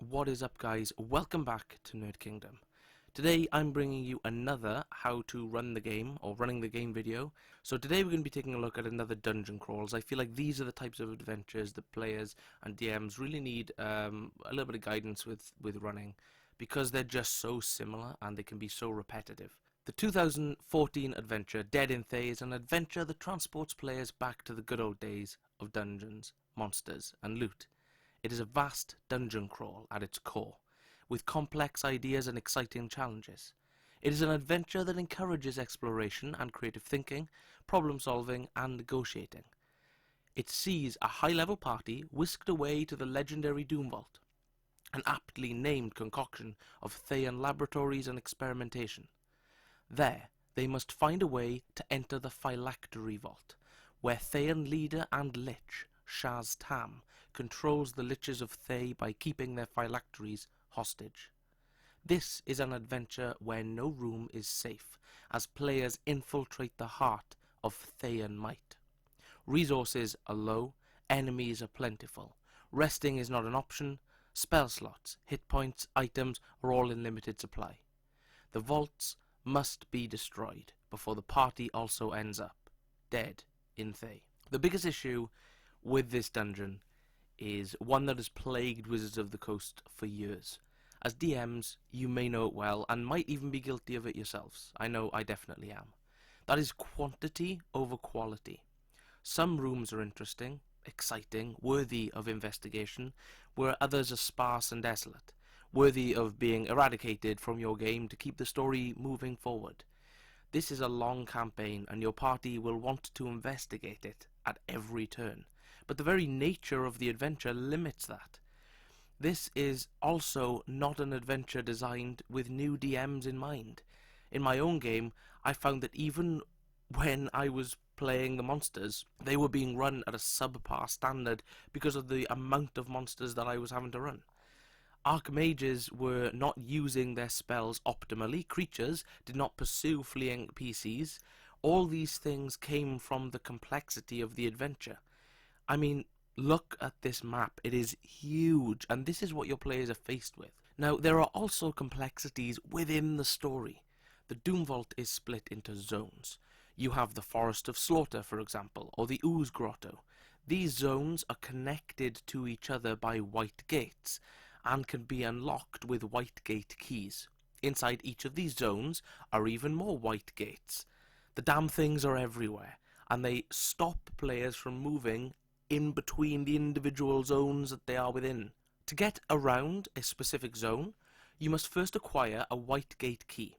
What is up, guys? Welcome back to Nerd Kingdom. Today I'm bringing you another how to run the game or running the game video. So today we're going to be taking a look at another dungeon crawls. I feel like these are the types of adventures that players and DMs really need a little bit of guidance with running, because they're just so similar and they can be so repetitive. The 2014 adventure Dead in Thay is an adventure that transports players back to the good old days of dungeons, monsters and loot. It is a vast dungeon crawl at its core, with complex ideas and exciting challenges. It is an adventure that encourages exploration and creative thinking, problem solving and negotiating. It sees a high-level party whisked away to the legendary Doom Vault, an aptly named concoction of Thayan laboratories and experimentation. There, they must find a way to enter the Phylactery Vault, where Thayan leader and lich, Shaz Tam, controls the liches of Thay by keeping their phylacteries hostage. This is an adventure where no room is safe, as players infiltrate the heart of Thayan might. Resources are low, enemies are plentiful, resting is not an option, spell slots, hit points, items are all in limited supply. The vaults must be destroyed before the party also ends up dead in Thay. The biggest issue with this dungeon is one that has plagued Wizards of the Coast for years. As DMs, you may know it well and might even be guilty of it yourselves. I know I definitely am. That is quantity over quality. Some rooms are interesting, exciting, worthy of investigation, where others are sparse and desolate, worthy of being eradicated from your game to keep the story moving forward. This is a long campaign and your party will want to investigate it at every turn, but the very nature of the adventure limits that. This is also not an adventure designed with new DMs in mind. In my own game, I found that even when I was playing the monsters, they were being run at a subpar standard because of the amount of monsters that I was having to run. Archmages were not using their spells optimally, creatures did not pursue fleeing PCs. All these things came from the complexity of the adventure. I mean, look at this map. It is huge, and this is what your players are faced with. Now, there are also complexities within the story. The Doom Vault is split into zones. You have the Forest of Slaughter, for example, or the Ooze Grotto. These zones are connected to each other by white gates, and can be unlocked with white gate keys. Inside each of these zones are even more white gates. The damn things are everywhere, and they stop players from moving in between the individual zones that they are within. To get around a specific zone, you must first acquire a white gate key,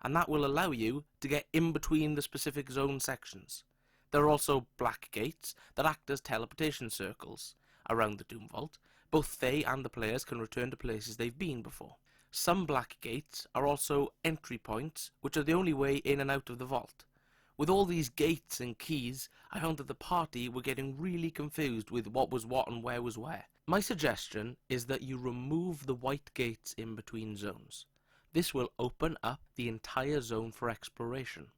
and that will allow you to get in between the specific zone sections. There are also black gates that act as teleportation circles around the Doom Vault. Both they and the players can return to places they've been before. Some black gates are also entry points, which are the only way in and out of the vault. With all these gates and keys, I found that the party were getting really confused with what was what and where was where. My suggestion is that you remove the white gates in between zones. This will open up the entire zone for exploration.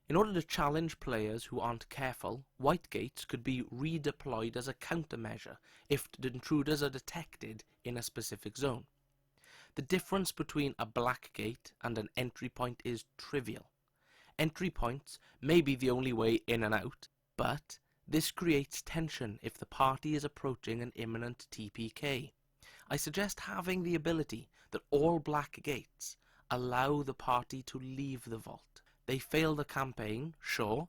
In order to challenge players who aren't careful, white gates could be redeployed as a countermeasure if intruders are detected in a specific zone. The difference between a black gate and an entry point is trivial. Entry points may be the only way in and out, but this creates tension if the party is approaching an imminent TPK. I suggest having the ability that all black gates allow the party to leave the vault. They fail the campaign, sure,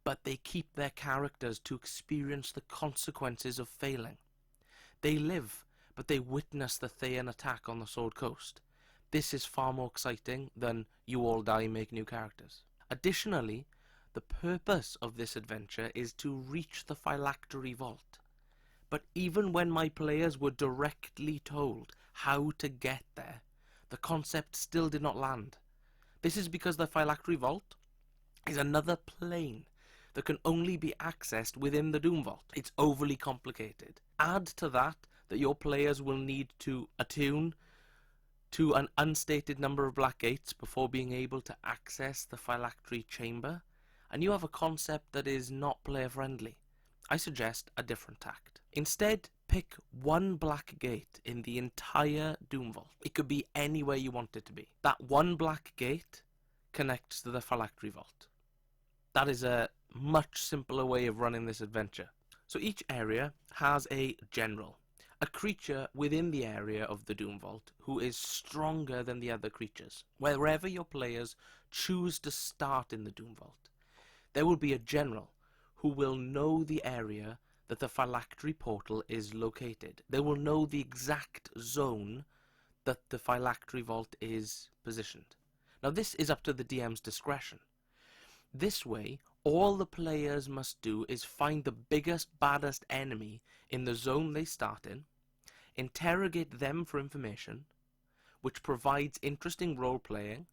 but they keep their characters to experience the consequences of failing. They live, but they witness the Thayan attack on the Sword Coast. This is far more exciting than you all die, make new characters. Additionally, the purpose of this adventure is to reach the Phylactery Vault. But even when my players were directly told how to get there, the concept still did not land. This is because the Phylactery Vault is another plane that can only be accessed within the Doom Vault. It's overly complicated. Add to that your players will need to attune to an unstated number of black gates before being able to access the Phylactery Chamber, and you have a concept that is not player friendly. I suggest a different tact. Instead, Pick one black gate in the entire Doom Vault. It could be anywhere you want it to be. That one black gate connects to the Phylactery Vault. That is a much simpler way of running this adventure. So each area has a general, a creature within the area of the Doom Vault who is stronger than the other creatures. Wherever your players choose to start in the Doom Vault, there will be a general who will know the area that the Phylactery Portal is located. They will know the exact zone that the Phylactery Vault is positioned. Now this is up to the DM's discretion. This way, all the players must do is find the biggest, baddest enemy in the zone they start in, interrogate them for information, which provides interesting role-playing,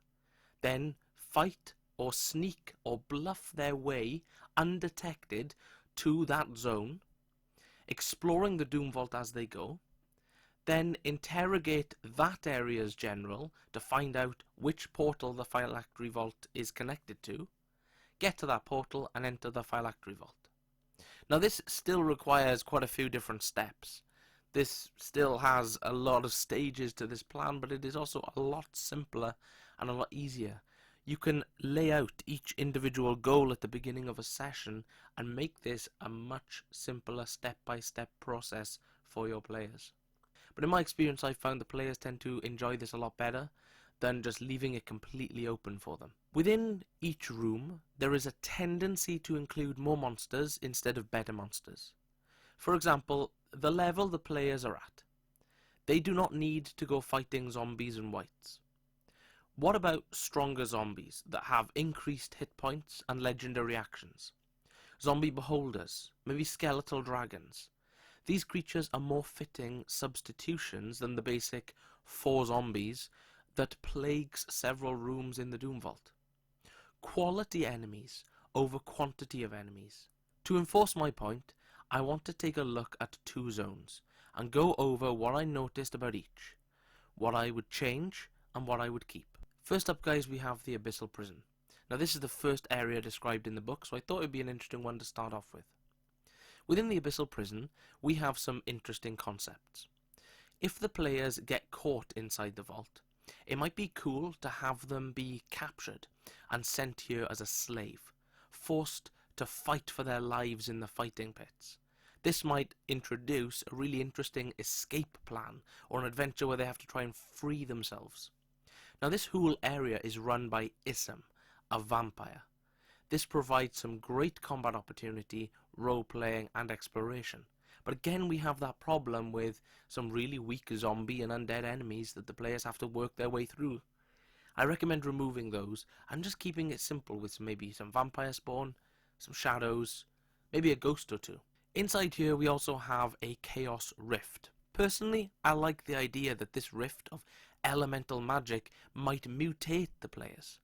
then fight or sneak or bluff their way undetected to that zone, exploring the Doom Vault as they go, then interrogate that area's general to find out which portal the Phylactery Vault is connected to, get to that portal and enter the Phylactery Vault. Now this still requires quite a few different steps. This still has a lot of stages to this plan, but it is also a lot simpler and a lot easier. You can lay out each individual goal at the beginning of a session and make this a much simpler step-by-step process for your players. But in my experience, I've found the players tend to enjoy this a lot better than just leaving it completely open for them. Within each room, there is a tendency to include more monsters instead of better monsters. For example, the level the players are at. They do not need to go fighting zombies and wights. What about stronger zombies that have increased hit points and legendary actions? Zombie beholders, maybe skeletal dragons. These creatures are more fitting substitutions than the basic 4 zombies that plagues several rooms in the Doom Vault. Quality enemies over quantity of enemies. To enforce my point, I want to take a look at 2 zones and go over what I noticed about each, what I would change and what I would keep. First up, guys, we have the Abyssal Prison. Now this is the first area described in the book, so I thought it would be an interesting one to start off with. Within the Abyssal Prison, we have some interesting concepts. If the players get caught inside the vault, it might be cool to have them be captured and sent here as a slave, forced to fight for their lives in the fighting pits. This might introduce a really interesting escape plan or an adventure where they have to try and free themselves. Now this whole area is run by Isam, a vampire. This provides some great combat opportunity, role-playing and exploration. But again, we have that problem with some really weak zombie and undead enemies that the players have to work their way through. I recommend removing those and just keeping it simple with maybe some vampire spawn, some shadows, maybe a ghost or 2. Inside here we also have a Chaos Rift. Personally, I like the idea that this rift of elemental magic might mutate the players,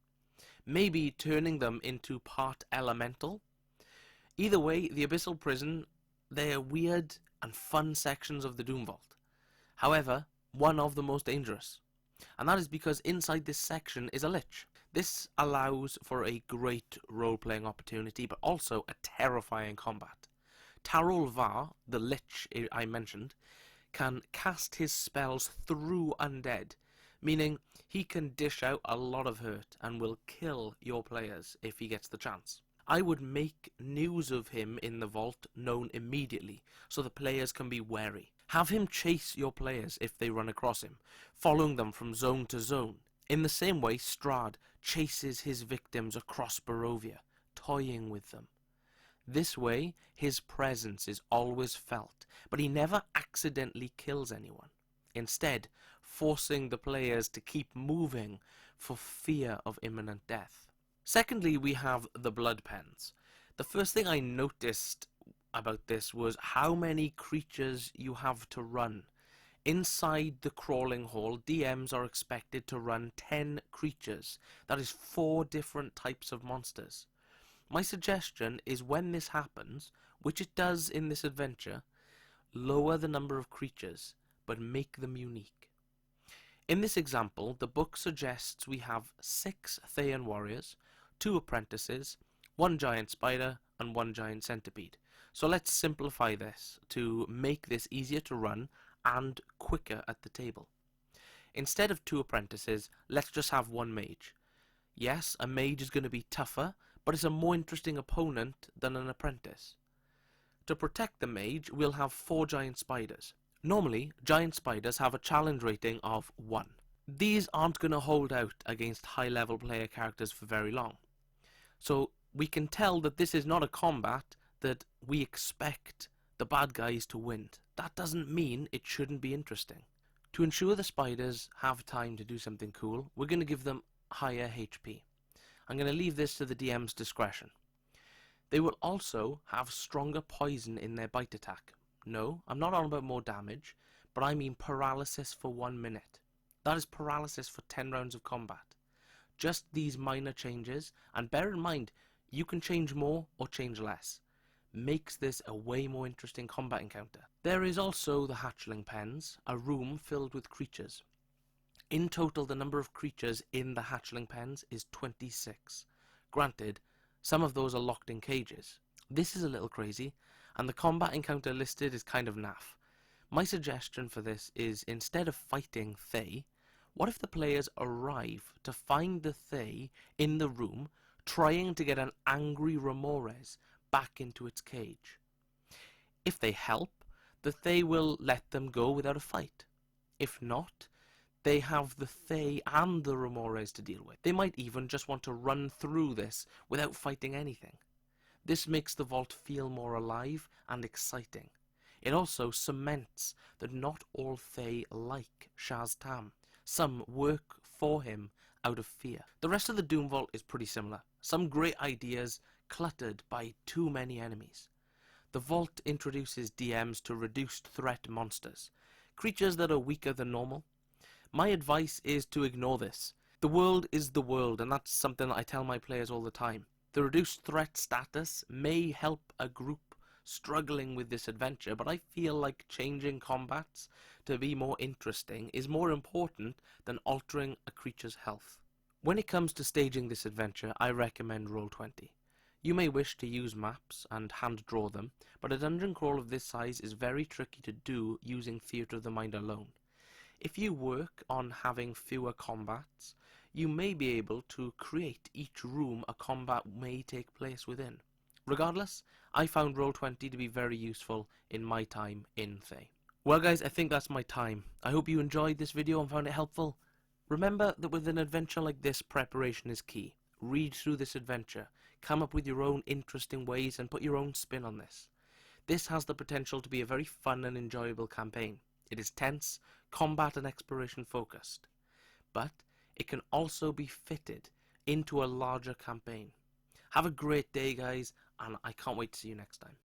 maybe turning them into part elemental. Either way, the Abyssal Prison, they are weird and fun sections of the Doom Vault. However, one of the most dangerous. And that is because inside this section is a lich. This allows for a great role-playing opportunity, but also a terrifying combat. Tarol Var, the lich I mentioned, can cast his spells through undead, meaning he can dish out a lot of hurt and will kill your players if he gets the chance. I would make news of him in the vault known immediately, so the players can be wary. Have him chase your players if they run across him, following them from zone to zone. In the same way, Strahd chases his victims across Barovia, toying with them. This way, his presence is always felt, but he never accidentally kills anyone. Instead, forcing the players to keep moving for fear of imminent death. Secondly, we have the Blood Pens. The first thing I noticed about this was how many creatures you have to run. Inside the crawling hall, DMs are expected to run 10 creatures. That is 4 different types of monsters. My suggestion is when this happens, which it does in this adventure, lower the number of creatures, but make them unique. In this example, the book suggests we have 6 Thayan warriors, 2 apprentices, 1 giant spider, and 1 giant centipede. So let's simplify this to make this easier to run and quicker at the table. Instead of 2 apprentices, let's just have 1 mage. Yes, a mage is going to be tougher, but it's a more interesting opponent than an apprentice. To protect the mage, we'll have 4 giant spiders. Normally, giant spiders have a challenge rating of 1. These aren't going to hold out against high-level player characters for very long. So we can tell that this is not a combat that we expect the bad guys to win. That doesn't mean it shouldn't be interesting. To ensure the spiders have time to do something cool, we're going to give them higher HP. I'm going to leave this to the DM's discretion. They will also have stronger poison in their bite attack. No, I'm not on about more damage, but I mean paralysis for 1 minute. That is paralysis for 10 rounds of combat. Just these minor changes, and bear in mind, you can change more or change less, makes this a way more interesting combat encounter. There is also the Hatchling Pens, a room filled with creatures. In total, the number of creatures in the Hatchling Pens is 26. Granted, some of those are locked in cages. This is a little crazy, and the combat encounter listed is kind of naff. My suggestion for this is, instead of fighting Thay, what if the players arrive to find the Thay in the room trying to get an angry Remores back into its cage? If they help, the Thay will let them go without a fight. If not, they have the Thay and the Remores to deal with. They might even just want to run through this without fighting anything. This makes the vault feel more alive and exciting. It also cements that not all Thay like Shaz Tam. Some work for him out of fear. The rest of the Doom Vault is pretty similar. Some great ideas cluttered by too many enemies. The vault introduces DMs to reduced threat monsters, creatures that are weaker than normal. My advice is to ignore this. The world is the world, and that's something that I tell my players all the time. The reduced threat status may help a group struggling with this adventure, but I feel like changing combats to be more interesting is more important than altering a creature's health. When it comes to staging this adventure, I recommend Roll20. You may wish to use maps and hand draw them, but a dungeon crawl of this size is very tricky to do using Theatre of the Mind alone. If you work on having fewer combats, you may be able to create each room a combat may take place within. Regardless, I found Roll20 to be very useful in my time in Thay. Well guys, I think that's my time. I hope you enjoyed this video and found it helpful. Remember that with an adventure like this, preparation is key. Read through this adventure, come up with your own interesting ways and put your own spin on this. This has the potential to be a very fun and enjoyable campaign. It is tense, combat and exploration focused, but it can also be fitted into a larger campaign. Have a great day guys, and I can't wait to see you next time.